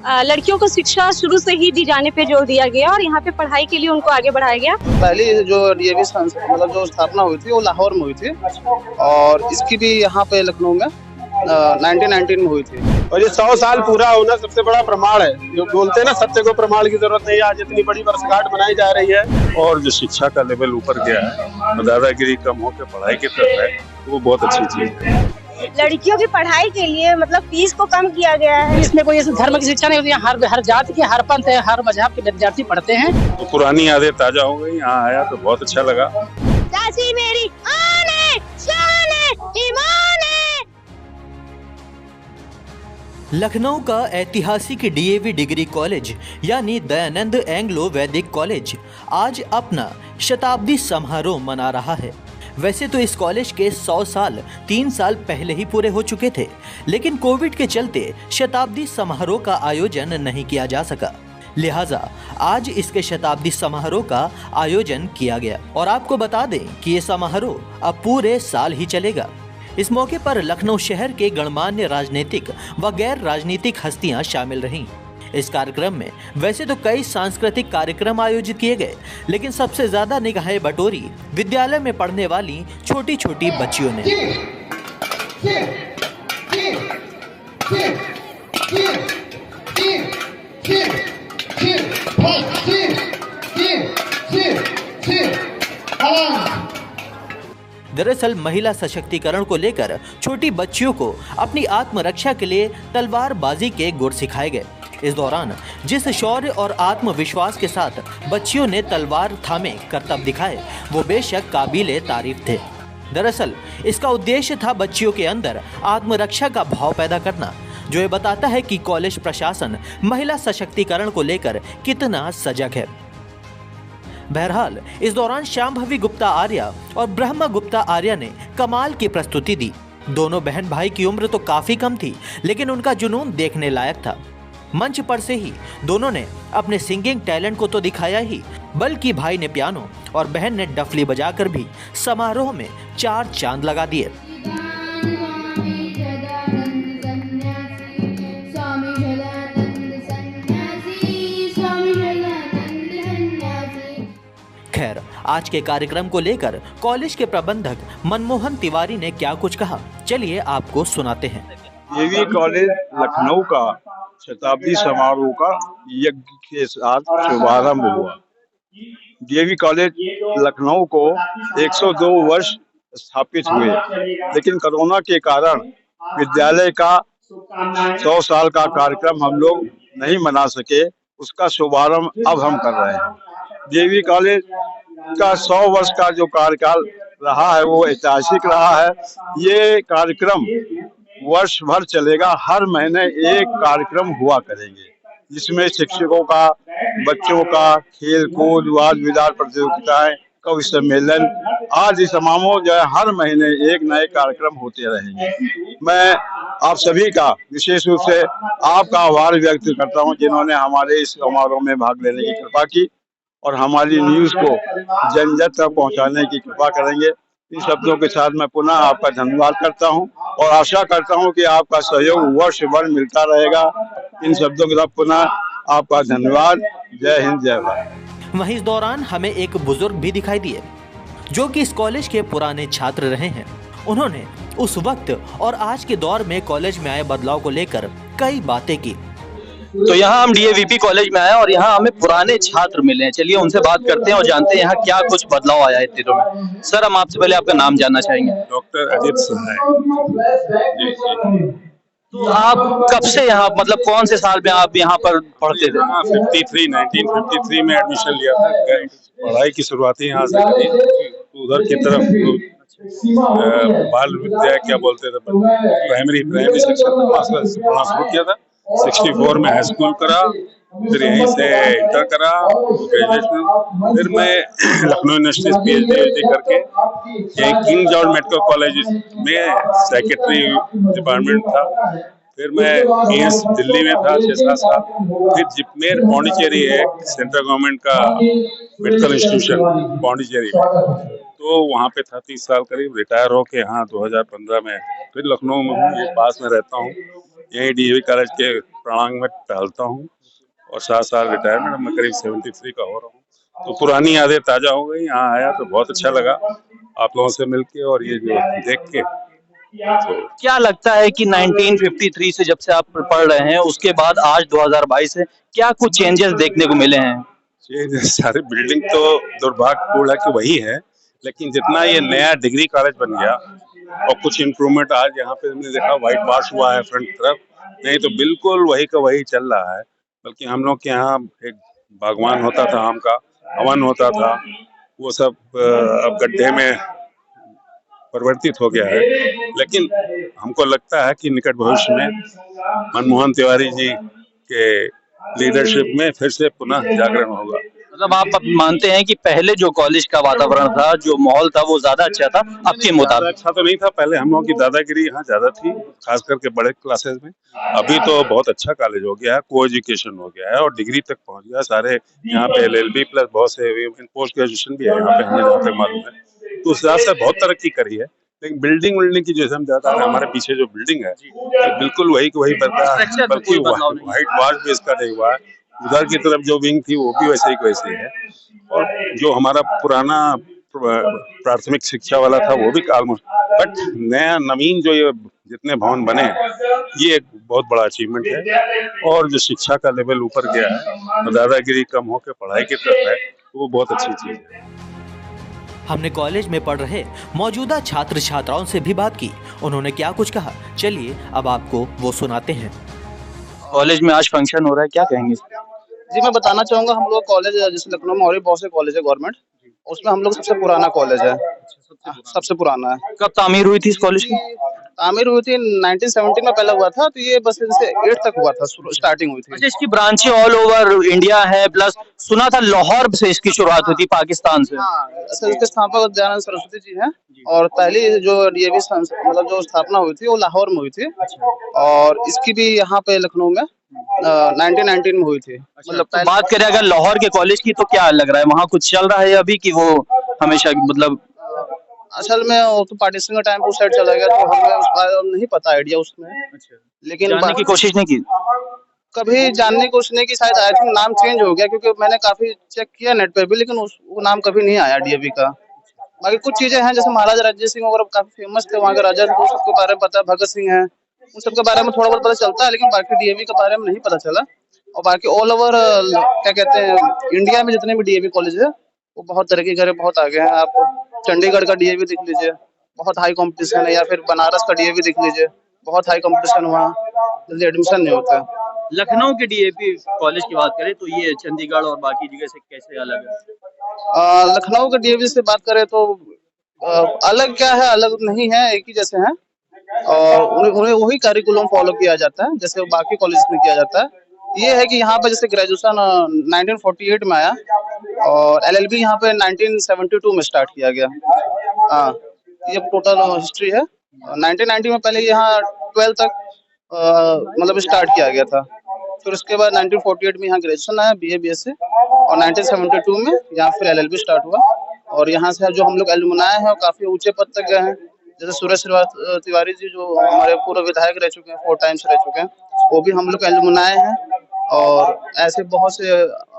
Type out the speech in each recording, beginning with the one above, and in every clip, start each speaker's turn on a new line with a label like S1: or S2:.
S1: लड़कियों को शिक्षा शुरू से ही दी जाने पे जोर दिया गया और यहाँ पे पढ़ाई के लिए उनको आगे बढ़ाया गया।
S2: पहली जो डीएवी मतलब जो स्थापना हुई थी वो लाहौर में हुई थी और इसकी भी यहाँ पे लखनऊ में 1919 में हुई थी।
S3: और ये 100 साल पूरा होना सबसे बड़ा प्रमाण है। जो बोलते हैं ना, सत्य को प्रमाण की जरूरत नहीं है। आज इतनी बड़ी वर्षगांठ मनाई जा रही है
S4: और जो शिक्षा का लेवल ऊपर गया है, दादागिरी कम होकर पढ़ाई की तरफ है, वो बहुत अच्छी चीज है।
S5: लड़कियों की पढ़ाई के लिए मतलब फीस को कम किया गया है।
S6: इसमें कोई धर्म की शिक्षा नहीं होती है। हर जाति के, हर पंथ है, हर मजहब के विद्यार्थी पढ़ते हैं।
S4: तो पुरानी यादें ताजा हो गई। यहाँ आया तो बहुत अच्छा लगा।
S5: चाची मेरी आन है, शान है, ईमान है।
S7: लखनऊ का ऐतिहासिक डीएवी डिग्री कॉलेज यानी दयानंद एंग्लो वैदिक कॉलेज आज अपना शताब्दी समारोह मना रहा है। वैसे तो इस कॉलेज के 100 साल 3 साल पहले ही पूरे हो चुके थे, लेकिन कोविड के चलते शताब्दी समारोह का आयोजन नहीं किया जा सका। लिहाजा आज इसके शताब्दी समारोह का आयोजन किया गया और आपको बता दें कि ये समारोह अब पूरे साल ही चलेगा। इस मौके पर लखनऊ शहर के गणमान्य राजनीतिक व गैर राजनीतिक हस्तियां शामिल रहीं। इस कार्यक्रम में वैसे तो कई सांस्कृतिक कार्यक्रम आयोजित किए गए, लेकिन सबसे ज्यादा निगाहें बटोरी विद्यालय में पढ़ने वाली छोटी छोटी बच्चियों ने। दरअसल महिला सशक्तिकरण को लेकर छोटी बच्चियों को अपनी आत्मरक्षा के लिए तलवारबाजी के गुर सिखाए गए। इस दौरान जिस शौर्य और आत्मविश्वास के साथ बच्चियों ने तलवार थामे करतब दिखाए, वो बेशक काबिले तारीफ थे। दरअसल इसका उद्देश्य था बच्चियों के अंदर आत्मरक्षा का भाव पैदा करना, जो ये बताता है कि कॉलेज प्रशासन महिला सशक्तिकरण को लेकर कितना सजग है। बहरहाल इस दौरान शांभवी गुप्ता आर्या और ब्रह्मा गुप्ता आर्या ने कमाल की प्रस्तुति दी। दोनों बहन भाई की उम्र तो काफी कम थी, लेकिन उनका जुनून देखने लायक था। मंच पर से ही दोनों ने अपने सिंगिंग टैलेंट को तो दिखाया ही, बल्कि भाई ने पियानो और बहन ने डफली बजाकर भी समारोह में 4 चांद लगा दिए। खैर, आज के कार्यक्रम को लेकर कॉलेज के प्रबंधक मनमोहन तिवारी ने क्या कुछ कहा, चलिए आपको सुनाते हैं।
S4: डीएवी कॉलेज लखनऊ का शताब्दी समारोह का यज्ञ के साथ शुभारंभ हुआ। डीएवी कॉलेज लखनऊ को 102 वर्ष स्थापित हुए, लेकिन कोरोना के कारण विद्यालय का 100 साल का कार्यक्रम हम लोग नहीं मना सके। उसका शुभारंभ अब हम कर रहे हैं। डीएवी कॉलेज का 100 वर्ष का जो कार्यकाल रहा है वो ऐतिहासिक रहा है। ये कार्यक्रम वर्ष भर चलेगा। हर महीने एक कार्यक्रम हुआ करेंगे, जिसमें शिक्षकों का, बच्चों का, खेल कूद, वाद विवाद प्रतियोगिताएं, कवि सम्मेलन आदि समारोह जो है हर महीने एक नए कार्यक्रम होते रहेंगे। मैं आप सभी का विशेष रूप से आपका आभार व्यक्त करता हूं, जिन्होंने हमारे इस समारोह में भाग लेने की कृपा की और हमारी न्यूज को जन जन तक पहुंचाने की कृपा करेंगे। इन शब्दों के साथ मैं पुनः आपका धन्यवाद करता हूं और आशा करता हूं कि आपका सहयोग वर्ष भर मिलता रहेगा। इन शब्दों के साथ पुनः आपका धन्यवाद। जय हिंद, जय भारत।
S7: वहीं इस दौरान हमें एक बुजुर्ग भी दिखाई दिए, जो कि इस कॉलेज के पुराने छात्र रहे हैं। उन्होंने उस वक्त और आज के दौर में कॉलेज में आए बदलाव को लेकर कई बातें की।
S8: तो यहाँ हम डीएवीपी कॉलेज में आए और यहाँ हमें पुराने छात्र मिले हैं। चलिए उनसे बात करते हैं और जानते हैं यहाँ क्या कुछ बदलाव आया है इतने दिनों में। सर, हम आपसे पहले आपका नाम जानना चाहेंगे।
S4: डॉक्टर अजित सहाय।
S8: तो आप कब से यहाँ, मतलब कौन से साल में आप यहाँ पर पढ़ते थे?
S4: 1953 में एडमिशन लिया था। पढ़ाई की शुरुआत ही यहाँ से करी। उधर की तरफ बाल विद्या क्या बोलते थे, प्राइमरी सेक्शन पढ़ना शुरू किया था। 64 में हाई स्कूल करा, फिर यहीं से इंटर करा, ग्रेजुएशन। फिर मैं लखनऊ यूनिवर्सिटी से पीएचडी करके यहीं किंग जॉर्ज मेडिकल कॉलेज में सेक्रेटरी डिपार्टमेंट था। फिर मैं एम्स दिल्ली में था 6-7 साल। फिर जिपमेर पौंडीचेरी है, सेंट्रल गवर्नमेंट का मेडिकल इंस्टीट्यूशन पौंडीचेरी में, तो वहाँ पे था 30 साल करीब। रिटायर होके यहाँ 2015 में फिर लखनऊ में हूँ, ये पास में रहता हूँ। यही डीएवी कॉलेज के
S9: प्रणांगण में टहलता हूँ और साथ साथ रिटायरमेंट में करीब 73 का हो रहा हूँ, तो पुरानी यादें ताजा हो गई। यहाँ आया तो बहुत अच्छा लगा आप लोगों से मिलके और ये जो देख के। तो
S8: क्या लगता है कि 1953 से जब से आप पढ़ रहे हैं उसके बाद आज 2022 है, क्या कुछ चेंजेस देखने को मिले हैं?
S9: ये सारी बिल्डिंग तो दुर्भाग्यपूर्ण है कि वही है, लेकिन जितना ये नया डिग्री कॉलेज बन गया और कुछ इम्प्रूवमेंट आज यहाँ पे हमने देखा, व्हाइट वॉश हुआ है फ्रंट तरफ, नहीं तो बिल्कुल वही का वही चल रहा है। बल्कि हम लोग के यहाँ एक बागवान होता था, आम का हवन होता था, वो सब अब गड्ढे में परिवर्तित हो गया है। लेकिन हमको लगता है कि निकट भविष्य में मनमोहन तिवारी जी के लीडरशिप में फिर से पुनः जागरण होगा।
S8: मतलब आप मानते हैं कि पहले जो कॉलेज का वातावरण था, जो माहौल था, वो ज्यादा अच्छा था अब के मुताबिक?
S9: अच्छा तो नहीं था, पहले हम लोगों की दादागिरी यहाँ ज्यादा थी, खास करके बड़े क्लासेस में। अभी तो बहुत अच्छा कॉलेज हो गया है, को एजुकेशन हो गया है और डिग्री तक पहुंच गया सारे। यहाँ पे LLB प्लस बहुत से पोस्ट ग्रेजुएशन भी है यहाँ पे, हमें जहाँ तक मालूम है। तो उस हिसाब से बहुत तरक्की करी है। लेकिन बिल्डिंग की जैसे हम जाता है, हमारे पीछे जो बिल्डिंग है तो बिल्कुल वही की वही बदला है, बल्कि व्हाइट वॉश भी इसका नहीं हुआ है। उधर की तरफ जो विंग थी वो भी वैसे ही वैसे ही है, और जो हमारा पुराना प्राथमिक शिक्षा वाला था वो भी ऑलमोस्ट, बट नया नवीन जो ये जितने भवन बने ये एक बहुत बड़ा अचीवमेंट है। और जो शिक्षा का लेवल ऊपर गया है, तो दादागिरी कम होकर पढ़ाई की तरफ है, वो बहुत अच्छी चीज है।
S7: हमने कॉलेज में पढ़ रहे मौजूदा छात्र छात्राओं से भी बात की, उन्होंने क्या कुछ कहा, चलिए अब आपको वो सुनाते हैं।
S8: कॉलेज में आज फंक्शन हो रहा है, क्या कहेंगे?
S2: जी मैं बताना चाहूंगा, हम लोग कॉलेज जैसे लखनऊ में और भी बहुत से कॉलेज है गवर्नमेंट, उसमें हम लोग सबसे पुराना कॉलेज है, सबसे पुराना है।
S8: कब तामीर हुई थी इस कॉलेज की?
S2: तामीर हुई थी 1917 में पहला हुआ था, तो ये बस जैसे 8 तक हुआ था, स्टार्टिंग हुई थी।
S8: अच्छा, इसकी ब्रांचें ऑल ओवर इंडिया है, प्लस सुना था लाहौर से इसकी शुरुआत हुई थी, पाकिस्तान से।
S2: हाँ, इसके स्थापक दयानंद सरस्वती जी हैं, और पहली जो DAV मतलब जो स्थापना हुई थी वो लाहौर में हुई थी, और इसकी भी यहाँ पे लखनऊ में 1919 में हुई थी। मतलब
S8: तो बात करें अगर लाहौर के कॉलेज की, तो क्या लग रहा है वहाँ कुछ चल रहा है अभी कि वो हमेशा मतलब?
S2: असल में वो तो पार्टीशन का टाइम उस साइड चला गया, तो हमें उस बारे में नहीं पता आइडिया उसमें। लेकिन
S8: जानने की कोशिश नहीं की?
S2: कभी जानने की कोशिश नहीं की, शायद आई थिंक नाम चेंज हो गया, क्योंकि मैंने काफी चेक किया नेट पे भी, लेकिन वो नाम कभी नहीं आया DAV का। बाकी कुछ चीजें हैं जैसे महाराजा रणजीत सिंह वगैरह काफी फेमस थे वहाँ के राजा, तो सबके बारे में पता है, भगत सिंह है, उन सबके बारे में थोड़ा बहुत पता चलता है, लेकिन बाकी DAV के बारे में नहीं पता चला। और बाकी ऑल ओवर क्या कहते हैं इंडिया में जितने भी DAV कॉलेज है वो बहुत तरक्की करे, बहुत आगे हैं। आप चंडीगढ़ का DAV देख लीजिए, बहुत हाई कंपटीशन है, या फिर बनारस का DAV देख लीजिए, बहुत हाई कंपटीशन, वहाँ जल्दी एडमिशन नहीं होता।
S8: लखनऊ के DAV कॉलेज की बात करें तो ये चंडीगढ़ और बाकी जगह से कैसे अलग है?
S2: लखनऊ के DAV से बात करें तो अलग क्या है, अलग नहीं है, एक ही जैसे हैं, और उन्हें वही करिकुलम फॉलो किया जाता है जैसे बाकी कॉलेज में किया जाता है। ये है कि यहाँ पे जैसे ग्रेजुएशन 1948 में आया, और LLB यहाँ पे 1972 में स्टार्ट किया गया। हाँ, ये टोटल हिस्ट्री है। 1990 में पहले यहाँ 12 तक मतलब स्टार्ट किया गया था, फिर उसके बाद 1948 में यहाँ ग्रेजुएशन आया, BA BSc, और 1972 में यहाँ फिर LLB स्टार्ट हुआ। और यहाँ से जो हम लोग एलुमनाई हैं काफी ऊंचे पद तक गए हैं, जैसे सुरेश तिवारी जी जो हमारे पूर्व विधायक रह चुके हैं, 4 टाइम्स रह चुके हैं, वो भी हम लोग एलुमनाई हैं। और ऐसे बहुत से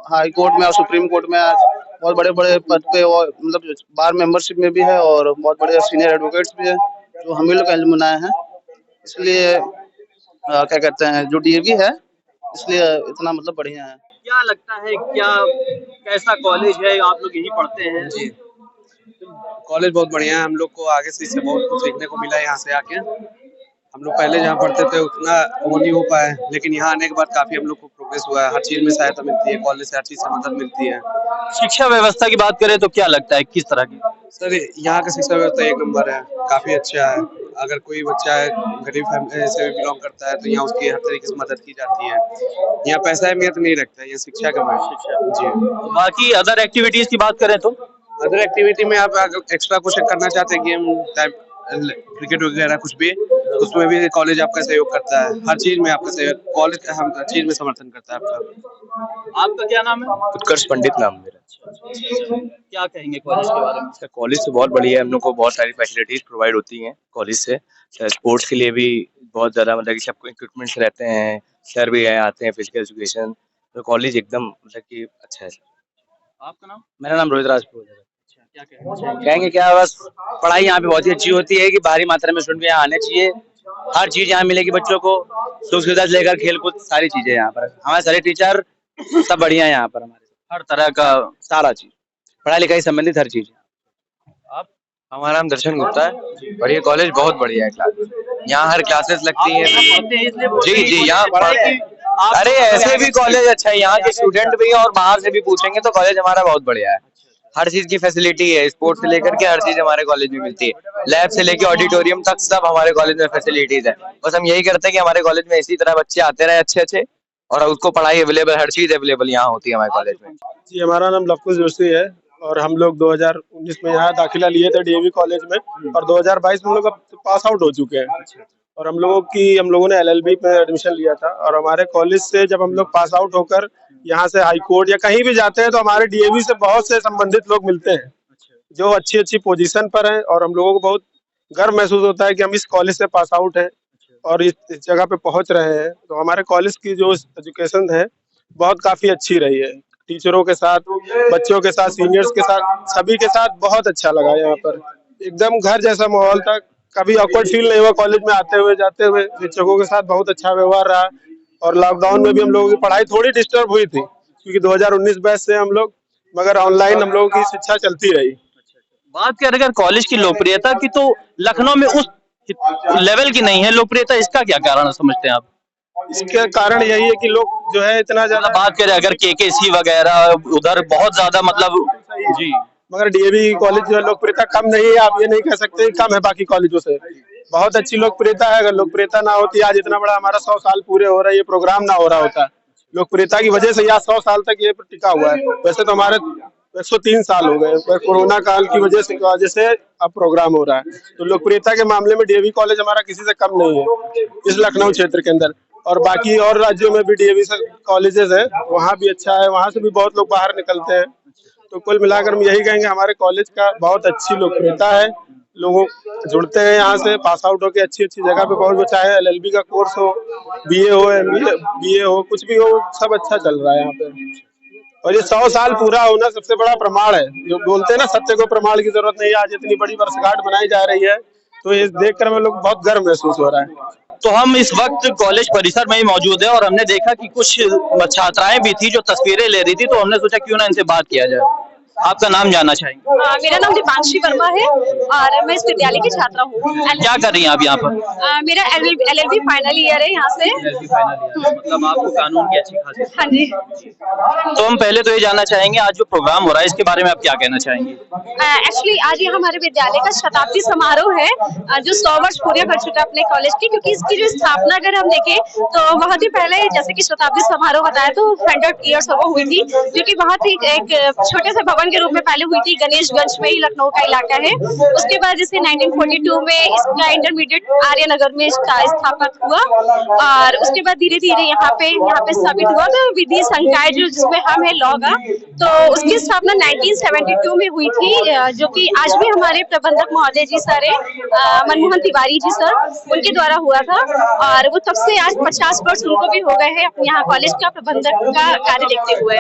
S2: हाई कोर्ट में और सुप्रीम कोर्ट में आज बहुत बड़े बड़े पद पे, और मतलब बार मेंबरशिप में भी है, और बहुत बड़े सीनियर एडवोकेट्स भी है जो हम लोग एलुमनाई हैं। इसलिए क्या कहते हैं जो DAV है, इसलिए इतना मतलब बढ़िया है।
S8: क्या लगता है, क्या कैसा कॉलेज है? आप लोग यहीं पढ़ते हैं?
S10: जी, कॉलेज बहुत बढ़िया है, हम लोग को आगे से इससे बहुत कुछ सीखने को मिला है। यहाँ से आके हम लोग पहले जहाँ पढ़ते थे उतना वो नहीं हो पाया, लेकिन यहाँ आने के बाद काफी हम लोग को प्रोग्रेस हुआ है, हर चीज में सहायता मिलती है, कॉलेज से हर चीज से मदद मिलती है।
S8: शिक्षा व्यवस्था की बात करें तो क्या लगता है किस तरह की?
S10: सर यहाँ का शिक्षा व्यवस्था 1 नंबर है, काफी अच्छा है। अगर कोई बच्चा गरीब फैमिली से बिलोंग करता है तो यहाँ उसकी हर तरीके से मदद की जाती है। यहाँ पैसा अहमियत नहीं रखता है, यहाँ शिक्षा का महत्व। जी,
S8: बाकी अदर एक्टिविटीज की बात करें तो?
S10: अदर एक्टिविटी में आप अगर एक्स्ट्रा कुछ करना चाहते हैं, गेम टाइप, क्रिकेट वगैरह कुछ भी, उसमें भी कॉलेज आपका सहयोग करता है। हर चीज में आपका सहयोग, कॉलेज हर चीज में समर्थन करता है आपका।
S8: आपका क्या नाम है?
S11: उत्कर्ष पंडित नाम मेरा।
S8: क्या कहेंगे कॉलेज के बारे में?
S11: कॉलेज तो बहुत बढ़िया है, हम लोग को बहुत सारी फैसिलिटीज प्रोवाइड होती हैं कॉलेज से। स्पोर्ट्स के लिए भी बहुत ज्यादा मतलब कि सबको इक्विपमेंट्स रहते हैं, सर भी है, आते हैं, फिजिकल एजुकेशन, तो कॉलेज एकदम मतलब कि अच्छा है।
S8: आपका नाम?
S11: मेरा नाम रोहित राजपूत है।
S8: क्या कहना चाहेंगे?
S11: कहेंगे क्या, बस पढ़ाई यहाँ पे बहुत ही अच्छी होती है कि भारी मात्रा में स्टूडेंट यहाँ आने चाहिए। हर चीज यहाँ मिलेगी बच्चों को, सुख सुविधा से लेकर खेल कूद सारी चीजें यहाँ पर। हमारे सारे टीचर सब बढ़िया है यहाँ पर, हमारे
S8: हर तरह का।
S11: सारा चीज पढ़ाई लिखाई संबंधित हर चीज।
S8: आप?
S11: हमारा नाम दर्शन गुप्ता है और ये कॉलेज बहुत बढ़िया है। क्लास यहाँ हर क्लासेस लगती हैं। जी जी, यहाँ अरे ऐसे भी कॉलेज अच्छा है, यहाँ के स्टूडेंट भी और बाहर से भी पूछेंगे तो कॉलेज हमारा बहुत बढ़िया है। हर चीज की फैसिलिटी है, स्पोर्ट्स से लेकर के हर चीज हमारे कॉलेज में मिलती है। लैब से लेकर ऑडिटोरियम तक सब हमारे कॉलेज में फैसिलिटीज है। बस हम यही करते हैं कि हमारे कॉलेज में इसी तरह बच्चे आते रहे अच्छे अच्छे, और उसको पढ़ाई अवेलेबल, हर चीज अवेलेबल यहाँ होती है हमारे कॉलेज में।
S3: जी, हमारा नाम लवकुश जोशी है और हम लोग 2019 में यहाँ दाखिला लिए थे डीएवी कॉलेज में, और 2022 में हम लोग पास आउट हो चुके हैं। और हम लोगों ने एलएलबी पे एडमिशन लिया था, और हमारे कॉलेज से जब हम लोग पास आउट होकर यहाँ से हाई कोर्ट या कहीं भी जाते हैं तो हमारे डीएवी से बहुत से संबंधित लोग मिलते हैं जो अच्छी अच्छी पोजीशन पर हैं, और हम लोगों को बहुत गर्व महसूस होता है कि हम इस कॉलेज से पास आउट हैं और इस जगह पे पहुंच रहे हैं। तो हमारे कॉलेज की जो एजुकेशन है बहुत काफी अच्छी रही है, टीचरों के साथ, बच्चों के साथ, सीनियर्स के साथ, सभी के साथ बहुत अच्छा लगा। यहाँ पर एकदम घर जैसा माहौल था, कभी ऑकवर्ड फील नहीं हुआ कॉलेज में आते हुए जाते हुए। शिक्षकों के साथ बहुत अच्छा व्यवहार रहा, और लॉकडाउन में भी हम लोगों की पढ़ाई थोड़ी डिस्टर्ब हुई थी क्योंकि 2019 बैच से हम लोग, मगर ऑनलाइन हम लोगों की शिक्षा चलती रही।
S8: बात करें अगर कॉलेज की लोकप्रियता की, तो लखनऊ में उस लेवल की नहीं है लोकप्रियता, इसका क्या कारण समझते हैं आप?
S3: इसके कारण यही है कि लोग जो है इतना ज्यादा,
S8: बात करें अगर केकेसी वगैरह उधर बहुत ज्यादा मतलब जी,
S3: मगर डीएवी कॉलेज जो है लोकप्रियता कम नहीं है। आप ये नहीं कह सकते कम है बाकी कॉलेजों से, बहुत अच्छी लोकप्रियता है। अगर लोकप्रियता ना होती, आज इतना बड़ा हमारा 100 साल पूरे हो रहा है, ये प्रोग्राम ना हो रहा होता। लोकप्रियता की वजह से यहाँ 100 साल तक ये टिका हुआ है। वैसे तो हमारे 103 साल हो गए, पर कोरोना काल की वजह से अब प्रोग्राम हो रहा है। तो लोकप्रियता के मामले में डीएवी कॉलेज हमारा किसी से कम नहीं है इस लखनऊ क्षेत्र के अंदर। और बाकी और राज्यों में भी डीएवी कॉलेजेस है, वहाँ भी अच्छा है, वहाँ से भी बहुत लोग बाहर निकलते हैं। तो कुल मिलाकर हम यही कहेंगे हमारे कॉलेज का बहुत अच्छी लोकप्रियता है, लोग जुड़ते हैं यहाँ से, पास आउट होकर अच्छी अच्छी जगह पे पहुंच, चाहे एलएलबी का कोर्स हो, बीए हो, बीए हो, कुछ भी हो, सब अच्छा चल रहा है यहाँ पे। और ये 100 साल पूरा होना सबसे बड़ा प्रमाण है। जो बोलते हैं ना, सत्य को प्रमाण की जरूरत नहीं है, आज इतनी बड़ी वर्षगांठ बनाई जा रही है, तो ये देखकर हमें लोग बहुत गर्व महसूस हो रहा है।
S8: तो हम इस वक्त कॉलेज परिसर में ही मौजूद है और हमने देखा कि कुछ छात्राएं भी थी जो तस्वीरें ले रही थी, तो हमने सोचा क्यों ना इनसे बात किया जाए। आपका नाम जानना चाहेंगे?
S1: मेरा नाम दीपांशी वर्मा है और मैं इस विद्यालय की छात्रा हूँ।
S8: क्या कर रही हैं आप यहाँ पर?
S1: मेरा एलएलबी फाइनल ईयर है यहाँ से।
S8: मतलब आपको कानून की अच्छी खासी।
S1: हाँ जी।
S8: तो हम पहले तो ये जानना चाहेंगे, आज जो प्रोग्राम हो रहा है इसके बारे में आप क्या कहना चाहेंगे?
S1: एक्चुअली आज यहाँ हमारे विद्यालय का शताब्दी समारोह है, जो 100 वर्ष पूरे कर चुका है अपने कॉलेज की। क्योंकि इसकी जो स्थापना अगर हम देखें तो बहुत ही पहले, जैसे कि शताब्दी समारोह बताया, तो 100 ईयर्स अगो हुई थी, जो कि बहुत ही एक छोटे से भवन के रूप में पहले हुई थी। गणेशगंज में ही लखनऊ का इलाका है। उसके बाद जैसे 1942 में इसका इंटरमीडिएट आर्यनगर में इसका स्थापित हुआ, और उसके बाद धीरे धीरे यहाँ पे स्थापित हुआ। तो विधि संकाय जो जिसमें हम है लॉ का, तो उसकी स्थापना 1972 में हुई थी, जो कि आज भी हमारे प्रबंधक महोदय जी सर है, मनमोहन तिवारी जी सर, उनके द्वारा हुआ था। और वो तब से आज 50 वर्ष उनको भी हो गए हैं अपने यहाँ कॉलेज का प्रबंधक का कार्य देखते हुए।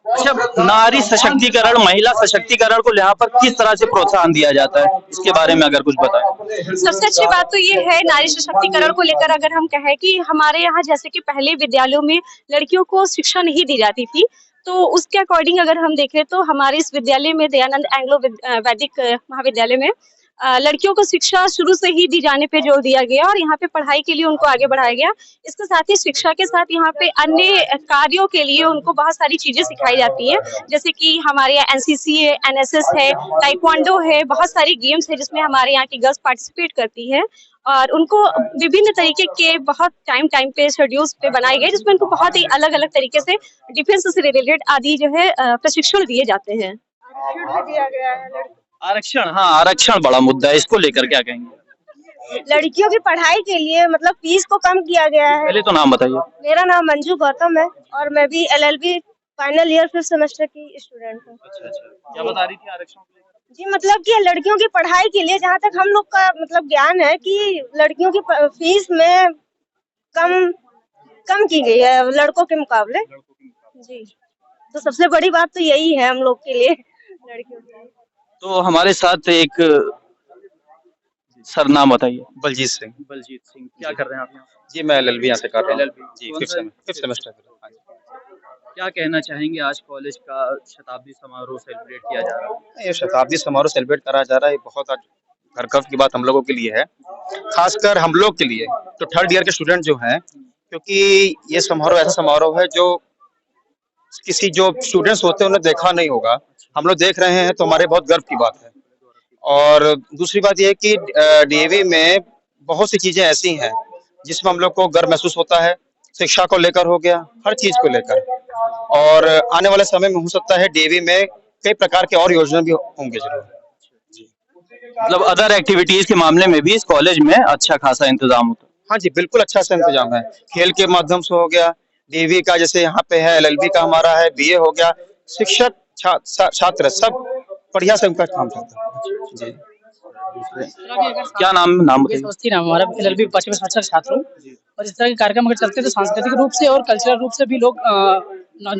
S8: अच्छा, नारी सशक्तिकरण, महिला सशक्तिकरण को यहाँ पर किस तरह से प्रोत्साहन दिया जाता है, इसके बारे में अगर कुछ बताएं।
S1: सबसे अच्छी बात तो ये है नारी सशक्तिकरण को लेकर, अगर हम कहें कि हमारे यहाँ जैसे कि पहले विद्यालयों में लड़कियों को शिक्षा नहीं दी जाती थी, तो उसके अकॉर्डिंग अगर हम देखें तो हमारे इस विद्यालय में, दयानंद एंग्लो वैदिक महाविद्यालय में, लड़कियों को शिक्षा शुरू से ही दी जाने पे जोर दिया गया और यहाँ पे पढ़ाई के लिए उनको आगे बढ़ाया गया। इसके साथ ही शिक्षा के साथ यहाँ पे अन्य कार्यों के लिए उनको बहुत सारी चीजें सिखाई जाती हैं, जैसे कि हमारे यहाँ एनसीसी है, एनएसएस है, ताइक्वांडो है, बहुत सारी गेम्स है जिसमें हमारे यहाँ की गर्ल्स पार्टिसिपेट करती है। और उनको विभिन्न तरीके के बहुत टाइम पे शेड्यूल्स पे बनाए गए, जिसमें उनको बहुत ही अलग अलग तरीके से डिफेंस से रिलेटेड आदि जो है प्रशिक्षण दिए जाते हैं।
S8: आरक्षण, हाँ, आरक्षण बड़ा मुद्दा है, इसको लेकर क्या कहेंगे?
S5: लड़कियों की पढ़ाई के लिए मतलब फीस को कम किया गया है।
S8: पहले तो नाम बताइए।
S5: मेरा नाम मंजू गौतम है और मैं भी LLB final year 5th semester की स्टूडेंट हूँ।
S8: अच्छा, क्या बता रही थी आरक्षण?
S5: जी, मतलब कि लड़कियों की पढ़ाई के लिए, जहाँ तक हम लोग का मतलब ज्ञान है, कि लड़कियों की फीस में कम कम की गई है लड़कों के मुकाबले जी। तो सबसे बड़ी बात तो यही है हम लोग के लिए लड़कियों के लिए।
S8: तो हमारे साथ एक सर, नाम बताइए।
S12: बलजीत सिंह।
S8: बलजीत सिंह, क्या कर रहे हैं आप यहाँ?
S12: जी मैं एलएलबी यहाँ से कर रहा हूँ
S8: LLB
S12: जी,
S8: कौन
S12: फिफ्थ
S8: सा?
S12: सेमेस्टर।
S8: क्या कहना चाहेंगे, आज कॉलेज का शताब्दी समारोह सेलिब्रेट किया जा रहा है?
S12: ये शताब्दी समारोह सेलिब्रेट करा जा रहा है, ये बहुत गर्व की बात हम लोगों के लिए है, खासकर हम लोग के लिए तो थर्ड ईयर के स्टूडेंट जो हैं, क्योंकि ये समारोह ऐसा समारोह है जो किसी जो स्टूडेंट्स होते हैं उन्हें देखा नहीं होगा, हम लोग देख रहे हैं तो हमारे बहुत गर्व की बात है। और दूसरी बात यह है कि डीएवी में बहुत सी चीजें ऐसी हैं जिसमें हम लोग को गर्व महसूस होता है, शिक्षा को लेकर हो गया, हर चीज को लेकर। और आने वाले समय में हो सकता है डीएवी में कई प्रकार के और योजना भी होंगे जरूर।
S8: मतलब अदर एक्टिविटीज के मामले में भी इस कॉलेज में अच्छा खासा इंतजाम होता है?
S12: हाँ जी, बिल्कुल अच्छा सा इंतजाम है, खेल के माध्यम से हो गया, डीवी का जैसे यहाँ पे है, एलएलबी का हमारा है, बीए हो गया, शिक्षक छात्र सब बढ़िया से उनका काम चलता है जी।
S8: क्या नाम
S6: बताइए? हमारा LLB 5वें सेमेस्टर छात्र हूँ और इस तरह के कार्यक्रम अगर चलते हैं तो सांस्कृतिक रूप से और कल्चरल रूप से भी लोग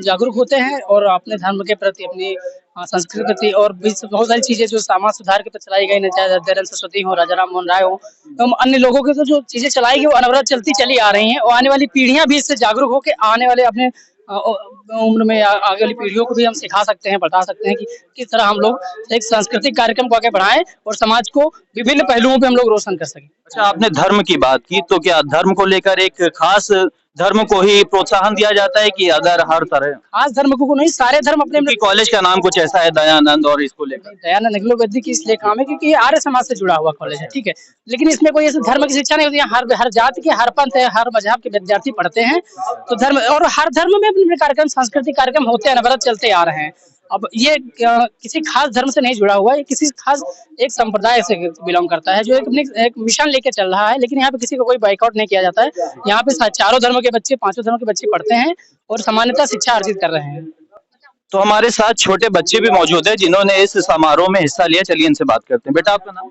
S6: जागरूक होते हैं और अपने धर्म के प्रति, अपनी संस्कृति के प्रति, और भी बहुत सारी चीजें जो समाज सुधार के प्रति चलाई गई, चाहे दयानंद सरस्वती हो, राजा राम मोहन राय हो, तो अन्य लोगों की तो जो चीजें चलाई गई वो अनवरत चलती चली आ रही हैं और आने वाली पीढ़ियां भी इससे जागरूक होकर आने वाले अपने उम्र में आगे वाली पीढ़ियों को भी हम सिखा सकते हैं, बता सकते हैं कि किस तरह हम लोग एक सांस्कृतिक कार्यक्रम को आगे बढ़ाएं और समाज को विभिन्न पहलुओं पे हम लोग रोशन कर सकें।
S8: अच्छा, आपने धर्म की बात की, तो क्या धर्म को लेकर एक खास धर्म को ही प्रोत्साहन दिया जाता है कि अदर हर तरह?
S6: खास धर्म को नहीं, सारे धर्म अपने
S8: कॉलेज का नाम कुछ ऐसा है दयानंद, और इसको लेकर
S6: दयानंद एंग्लो-वैदिक इसलिए काम है क्योंकि ये आर्य समाज से जुड़ा हुआ कॉलेज है, ठीक है, लेकिन इसमें कोई ऐसे धर्म की शिक्षा नहीं होती है। हर जाति के, हर पंथ है, हर मजहब के विद्यार्थी पढ़ते हैं, तो धर्म और हर धर्म में अपने कार्यक्रम, सांस्कृतिक कार्यक्रम होते हैं, अनवरत चलते आ रहे हैं। अब ये किसी खास धर्म से नहीं जुड़ा हुआ है, किसी खास एक संप्रदाय से बिलोंग करता है जो एक मिशन लेके चल रहा है, लेकिन यहाँ पे किसी को कोई बाइकआउट नहीं किया जाता है। यहाँ पे चारों धर्म के बच्चे, पांचों धर्म के बच्चे पढ़ते हैं और सामान्यतः शिक्षा अर्जित कर रहे हैं।
S8: तो हमारे साथ छोटे बच्चे भी मौजूद है जिन्होंने इस समारोह में हिस्सा लिया, चलिए इनसे बात करते हैं। बेटा, आपका नाम?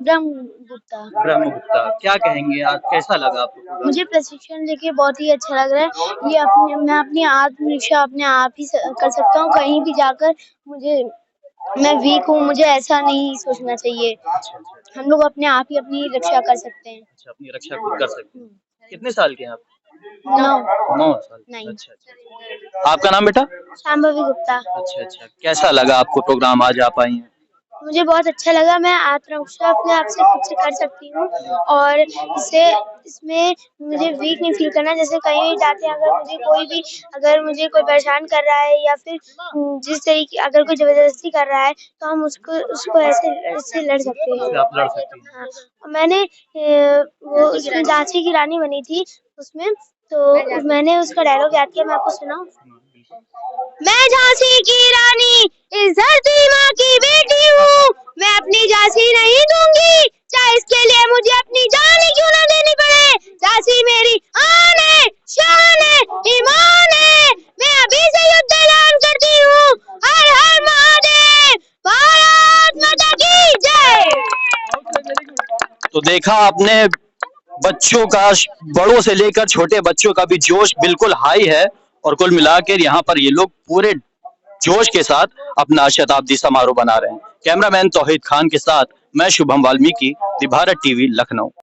S13: ब्रह्म गुप्ता।
S8: क्या कहेंगे, आज कैसा लगा आपको?
S13: मुझे प्रशिक्षण लेके बहुत ही अच्छा लग रहा है। ये मैं अपनी आत्मरक्षा अपने आप ही कर सकता हूँ, कहीं भी जाकर मैं वीक हूँ, मुझे ऐसा नहीं सोचना चाहिए। हम लोग अपने आप ही अपनी रक्षा कर सकते हैं।
S8: अच्छा, अपनी रक्षा खुद कर सकते हैं। कितने साल के हैं आप?
S13: 9
S8: साल। अच्छा। आपका नाम बेटा?
S13: शांभवी गुप्ता।
S8: अच्छा, कैसा लगा आपको प्रोग्राम, आज आप आई हैं?
S13: मुझे बहुत अच्छा लगा। मैं आत्मरक्षा अपने आप से खुद से कर सकती हूँ और इसमें मुझे वीक नहीं फील करना। जैसे कहीं भी जाते हैं, अगर मुझे कोई परेशान कर रहा है या फिर जिस तरीके अगर कोई जबरदस्ती कर रहा है तो हम उसको ऐसे लड़ सकते हैं।
S8: आप लड़ सकती हैं।
S13: हाँ, मैंने वो उसमें झांसी की रानी बनी थी उसमें, तो मैंने उसका डायलॉग याद किया, मैं आपको सुनाऊं? मैं झांसी की रानी, इस धरती माँ की बेटी हूँ, मैं अपनी झांसी नहीं दूंगी, चाहे इसके लिए मुझे अपनी जान ही क्यों ना देनी पड़े। झांसी मेरी आन है, शान है, ईमान है। मैं अभी से युद्ध ऐलान करती हूँ। हर हर महादेव, भारत माता की जय।
S8: तो देखा आपने, बच्चों का, बड़ों से लेकर छोटे बच्चों का भी जोश बिल्कुल हाई है और कुल मिलाकर यहाँ पर ये लोग पूरे जोश के साथ अपना शताब्दी समारोह बना रहे हैं। कैमरामैन तौहीद खान के साथ मैं शुभम वाल्मीकि, दी भारत टीवी, लखनऊ।